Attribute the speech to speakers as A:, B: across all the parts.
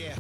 A: Yeah.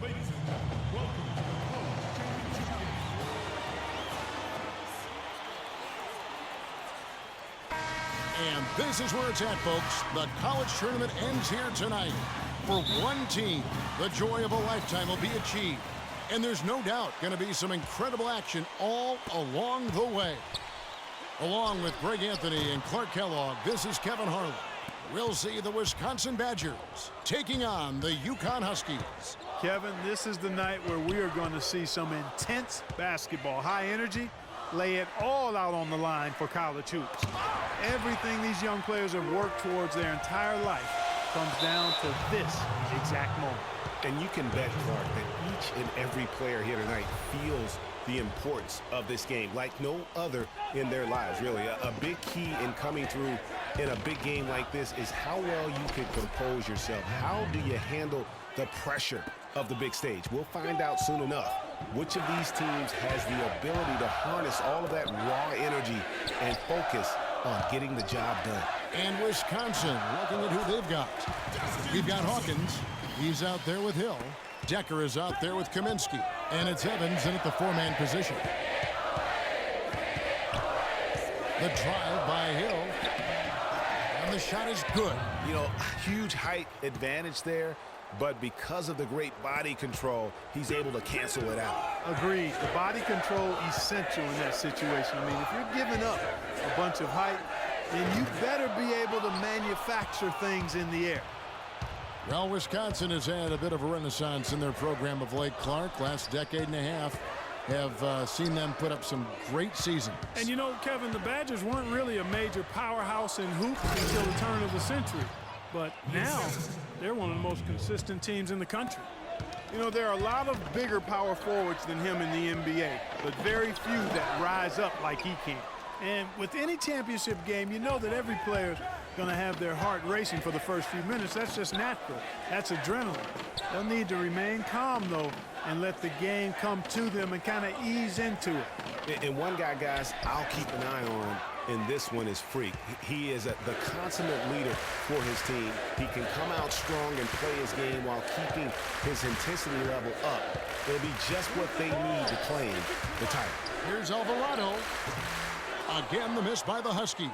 B: Ladies and gentlemen, welcome to the College Championship Game.
C: And this is where it's at, folks. The college tournament ends here tonight. For one team, the joy of a lifetime will be achieved. And there's no doubt going to be some incredible action all along the way. Along with Greg Anthony and Clark Kellogg, this is Kevin Harlan. We'll see the Wisconsin Badgers taking on the UConn Huskies.
D: Kevin, this is the night where we are going to see some intense basketball. High energy, lay it all out on the line for college hoops. Everything these young players have worked towards their entire life comes down to this exact moment.
E: And you can bet, Clark, that each and every player here tonight feels the importance of this game like no other in their lives, really. A big key in coming through in a big game like this is how well you can compose yourself. How do you handle the pressure of the big stage? We'll find out soon enough which of these teams has the ability to harness all of that raw energy and focus on getting the job done.
C: And Wisconsin looking at who they've got. We've got Hawkins. He's out there with Hill. Decker is out there with Kaminsky. And it's Evans in at the four-man position. The drive by Hill. And the shot is good.
E: You know, huge height advantage there, but because of the great body control, he's able to cancel it out.
D: Agreed. The body control essential in that situation. I mean, if you're giving up a bunch of height, then you better be able to manufacture things in the air.
C: Well, Wisconsin has had a bit of a renaissance in their program of late, Clark. Last decade and a half have seen them put up some great seasons.
F: And you know, Kevin, the Badgers weren't really a major powerhouse in hoops until the turn of the century. But now, they're one of the most consistent teams in the country.
D: You know, there are a lot of bigger power forwards than him in the NBA, but very few that rise up like he can.
F: And with any championship game, you know that every player's going to have their heart racing for the first few minutes. That's just natural. That's adrenaline. They'll need to remain calm, though, and let the game come to them and kind of ease into it.
E: And one guy, guys, I'll keep an eye on in this one is Freak. He is the consummate leader for his team. He can come out strong and play his game while keeping his intensity level up. It'll be just what they need to claim the title.
C: Here's Alvarado. Again, the miss by the Huskies.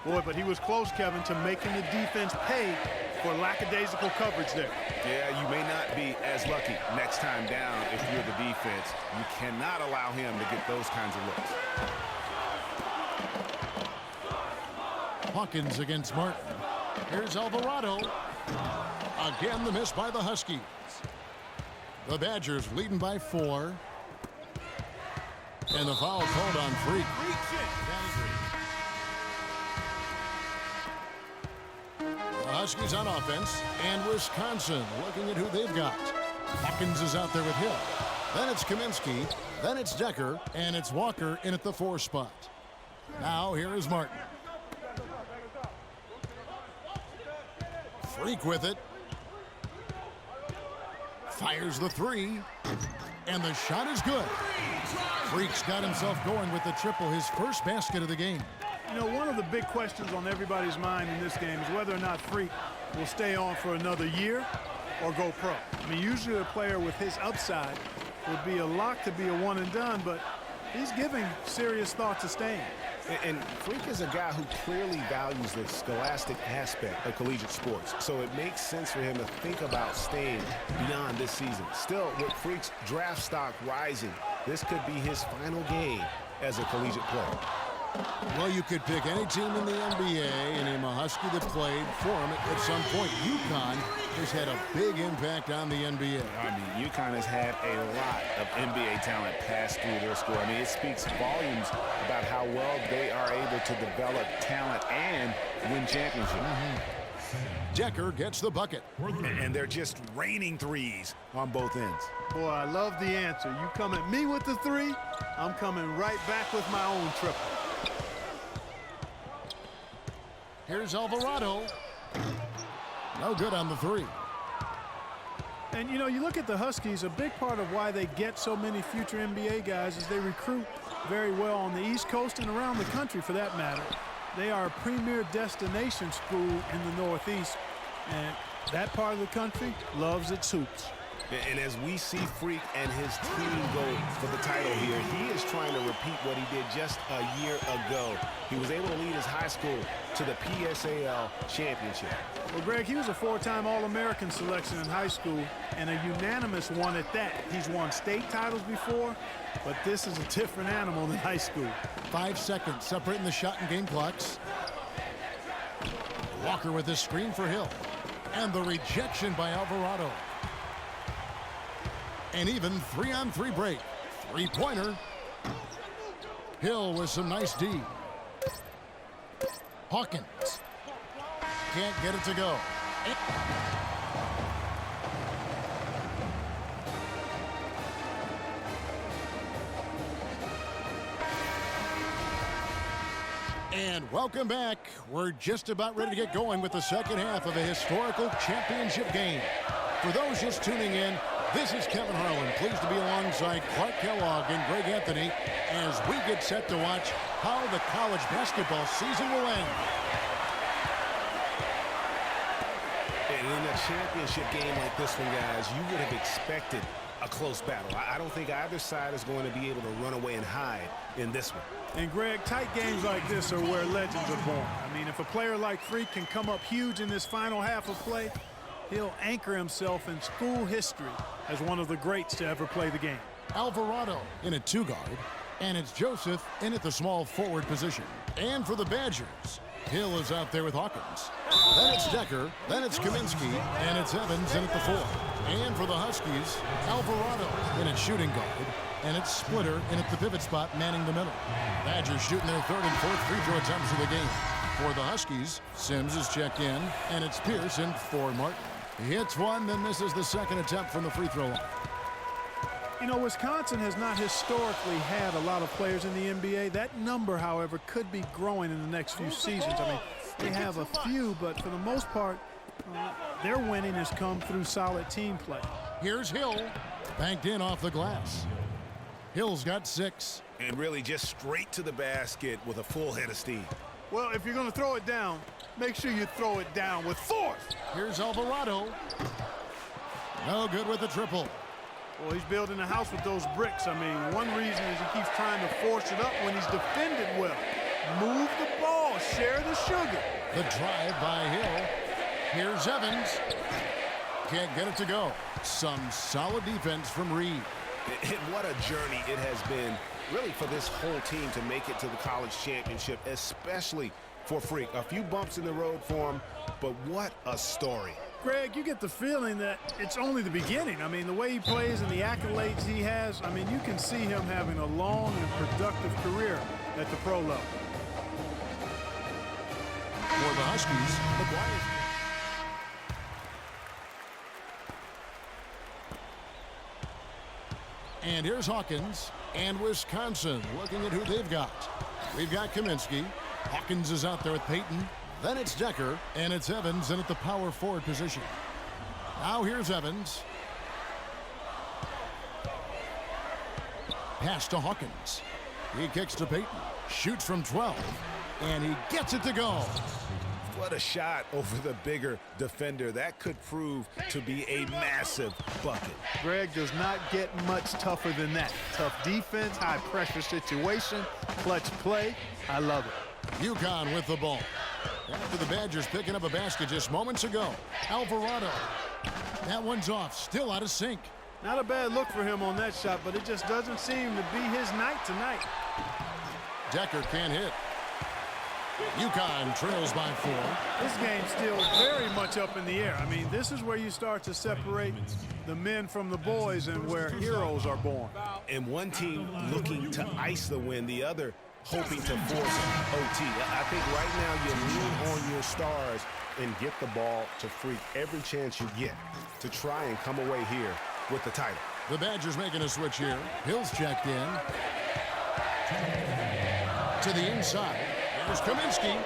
D: Boy, but he was close, Kevin, to making the defense pay for lackadaisical coverage there.
E: Yeah, you may not be as lucky next time down if you're the defense. You cannot allow him to get those kinds of looks.
C: Hawkins against Martin. Here's Alvarado. Again, the miss by the Huskies. The Badgers leading by 4. And the foul called on Freak. The Huskies on offense. And Wisconsin looking at who they've got. Hawkins is out there with Hill. Then it's Kaminsky. Then it's Decker. And it's Walker in at the 4 spot. Now here is Martin. Freak with it. Fires the 3. And the shot is good. Freak's got himself going with the triple, his first basket of the game.
D: You know, one of the big questions on everybody's mind in this game is whether or not Freak will stay on for another year or go pro. I mean, usually a player with his upside would be a lock to be a one and done, but he's giving serious thought to staying.
E: And Freak is a guy who clearly values the scholastic aspect of collegiate sports, so it makes sense for him to think about staying beyond this season. Still, with Freak's draft stock rising, this could be his final game as a collegiate player.
C: Well, you could pick any team in the NBA and name a Husky that played for him at some point. UConn has had a big impact on the NBA.
E: I mean, UConn has had a lot of NBA talent pass through their school. I mean, it speaks volumes about how well they are able to develop talent and win championships.
C: Decker gets the bucket.
E: And they're just raining threes on both ends.
D: Boy, I love the answer. You come at me with the three, I'm coming right back with my own triple.
C: Here's Alvarado. No good on the three.
D: And, you know, you look at the Huskies, a big part of why they get so many future NBA guys is they recruit very well on the East Coast and around the country, for that matter. They are a premier destination school in the Northeast, and that part of the country loves its hoops.
E: And as we see Freak and his team go for the title here, he is trying to repeat what he did just a year ago. He was able to lead his high school to the PSAL championship.
D: Well, Greg, he was a four-time All-American selection in high school, and a unanimous one at that. He's won state titles before, but this is a different animal than high school.
C: 5 seconds separating the shot and game clocks. Walker with his screen for Hill. And the rejection by Alvarado. And even 3-on-3 break. Three-pointer. Hill with some nice D. Hawkins. Can't get it to go. And welcome back. We're just about ready to get going with the second half of a historical championship game. For those just tuning in, this is Kevin Harlan, pleased to be alongside Clark Kellogg and Greg Anthony as we get set to watch how the college basketball season will end.
E: And in a championship game like this one, guys, you would have expected a close battle. I don't think either side is going to be able to run away and hide in this one.
D: And, Greg, tight games like this are where legends are born. I mean, if a player like Freak can come up huge in this final half of play, he'll anchor himself in school history as one of the greats to ever play the game.
C: Alvarado in at two guard, and it's Joseph in at the small forward position. And for the Badgers, Hill is out there with Hawkins. Then it's Decker, then it's Kaminsky, and it's Evans in at the four. And for the Huskies, Alvarado in at shooting guard, and it's Splitter in at the pivot spot manning the middle. Badgers shooting their third and fourth free throw attempts of the game. For the Huskies, Sims is checked in, and it's Pierce in for Martin. He hits one, then misses the second attempt from the free throw line.
D: You know, Wisconsin has not historically had a lot of players in the NBA. That number, however, could be growing in the next few seasons. I mean, they have a few, but for the most part, their winning has come through solid team play.
C: Here's Hill, banked in off the glass. Hill's got 6.
E: And really just straight to the basket with a full head of steam.
D: Well, if you're going to throw it down, make sure you throw it down with force.
C: Here's Alvarado. No good with the triple.
D: Well, he's building a house with those bricks. I mean, one reason is he keeps trying to force it up when he's defended well. Move the ball, share the sugar.
C: The drive by Hill. Here's Evans. Can't get it to go. Some solid defense from Reed.
E: And what a journey it has been, really, for this whole team to make it to the college championship, especially for Freak. A few bumps in the road for him, but what a story.
D: Greg, you get the feeling that it's only the beginning. I mean, the way he plays and the accolades he has, I mean, you can see him having a long and productive career at the pro level.
C: For the Huskies, McGuire. And here's Hawkins and Wisconsin looking at who they've got. We've got Kaminsky. Hawkins is out there with Peyton. Then it's Decker, and it's Evans in at the power forward position. Now here's Evans. Pass to Hawkins. He kicks to Peyton. Shoots from 12, and he gets it to go.
E: What a shot over the bigger defender. That could prove to be a massive bucket.
D: Greg does not get much tougher than that. Tough defense, high pressure situation, clutch play. I love it.
C: UConn with the ball. After the Badgers picking up a basket just moments ago. Alvarado. That one's off. Still out of sync.
D: Not a bad look for him on that shot, but it just doesn't seem to be his night tonight.
C: Decker can't hit. UConn trails by 4.
F: This game's still very much up in the air. I mean, this is where you start to separate the men from the boys and where heroes are born.
E: And one team looking to ice the win, the other hoping to force OT. I think right now you lean on your stars and get the ball to Freak every chance you get to try and come away here with the title.
C: The Badgers making a switch here. Hill's checked in. To the inside. Here's Kaminsky.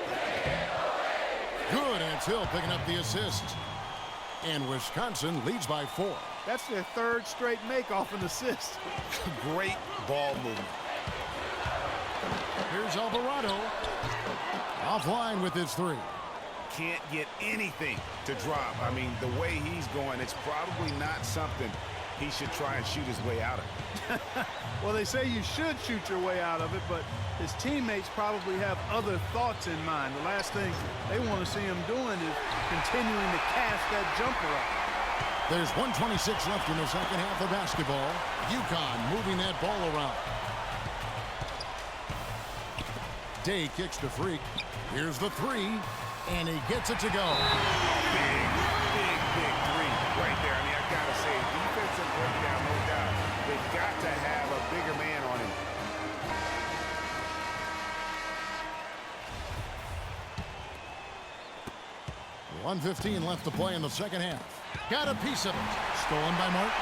C: Good, and it's Hill picking up the assist. And Wisconsin leads by 4.
F: That's their third straight make off an assist.
E: Great ball movement.
C: Here's Alvarado. Offline with his 3.
E: Can't get anything to drop. I mean, the way he's going, it's probably not something he should try and shoot his way out of.
F: Well, they say you should shoot your way out of it, but his teammates probably have other thoughts in mind. The last thing they want to see him doing is continuing to cast that jumper up.
C: There's 1:26 left in the second half of basketball. UConn moving that ball around. Day kicks to Freak. Here's the 3, and he gets it to go.
E: Big, big, big 3 right there. I mean, I got to say, defensive breakdown, no doubt. They've got to have a bigger man on him.
C: $1:15 left to play in the second half. Got a piece of it. Stolen by Mark.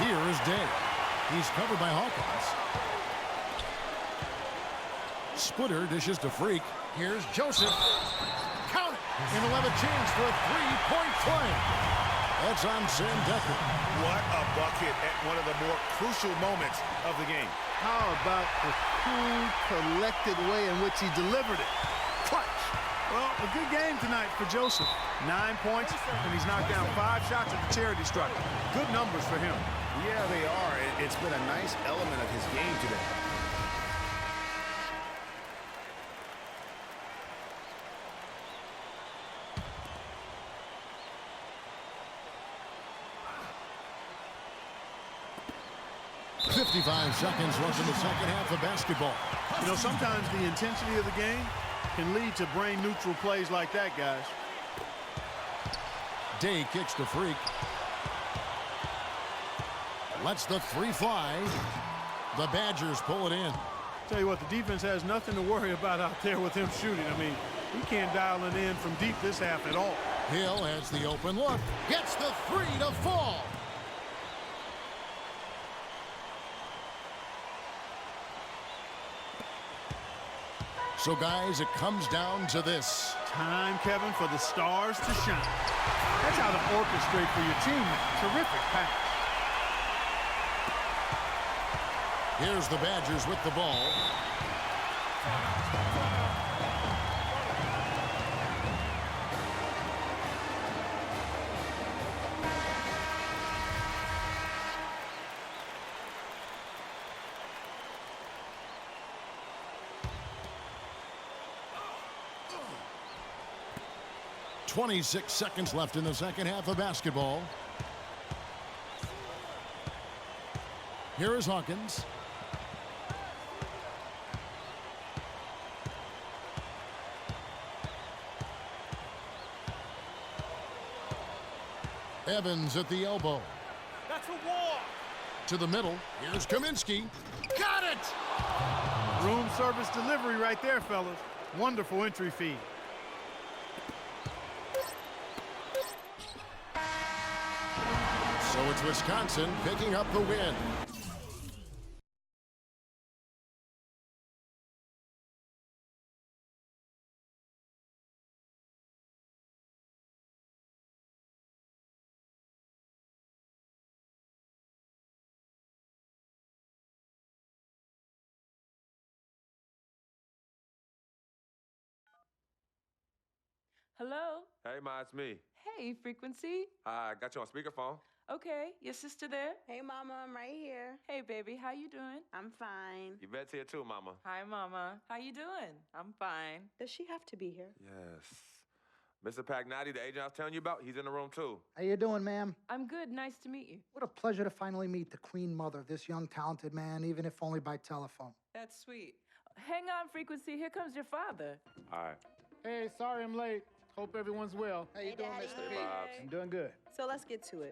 C: Here is Day. He's covered by Hawkins. Splitter dishes to Freak. Here's Joseph. Count it. And he'll have a chance for a 3-point play. That's on Sandecker.
E: What a bucket at one of the more crucial moments of the game.
F: How about the cool, collected way in which he delivered it? Clutch. Well, a good game tonight for Joseph. 9 points, and he's knocked down 5 shots at the charity stripe. Good numbers for him.
E: Yeah, they are. It's been a nice element of his game today.
C: .55 seconds left in the second half of basketball.
F: You know, sometimes the intensity of the game can lead to brain-neutral plays like that, guys.
C: Day kicks to Freak. Lets the 3 fly. The Badgers pull it in.
F: Tell you what, the defense has nothing to worry about out there with him shooting. I mean, he can't dial it in from deep this half at all.
C: Hill has the open look. Gets the 3 to fall. So, guys, it comes down to this.
F: Time, Kevin, for the stars to shine. That's how to orchestrate for your team. Terrific pass.
C: Here's the Badgers with the ball. .26 seconds left in the second half of basketball. Here is Hawkins. Evans at the elbow.
F: That's a walk.
C: To the middle. Here's Kaminsky. Got it!
F: Room service delivery right there, fellas. Wonderful entry feed.
C: So it's Wisconsin picking up the win.
A: Hello?
G: Hey, Ma, it's me.
A: Hey, Frequency.
G: I got you on speakerphone.
A: Okay, your sister there?
H: Hey, Mama, I'm right here.
A: Hey, baby, how you doing?
H: I'm fine.
G: Yvette's here too, Mama.
A: Hi, Mama. How you doing? I'm fine.
H: Does she have to be here?
G: Yes. Mr. Pagnotti, the agent I was telling you about, he's in the room too.
I: How you doing, ma'am?
A: I'm good. Nice to meet you.
I: What a pleasure to finally meet the queen mother of this young, talented man, even if only by telephone.
A: That's sweet. Hang on, Frequency. Here comes your father.
G: All right.
F: Hey, sorry I'm late. Hope everyone's well.
I: How you doing,
H: Daddy.
I: Mr. P?
G: Bobs.
F: I'm doing good.
H: So let's get to it.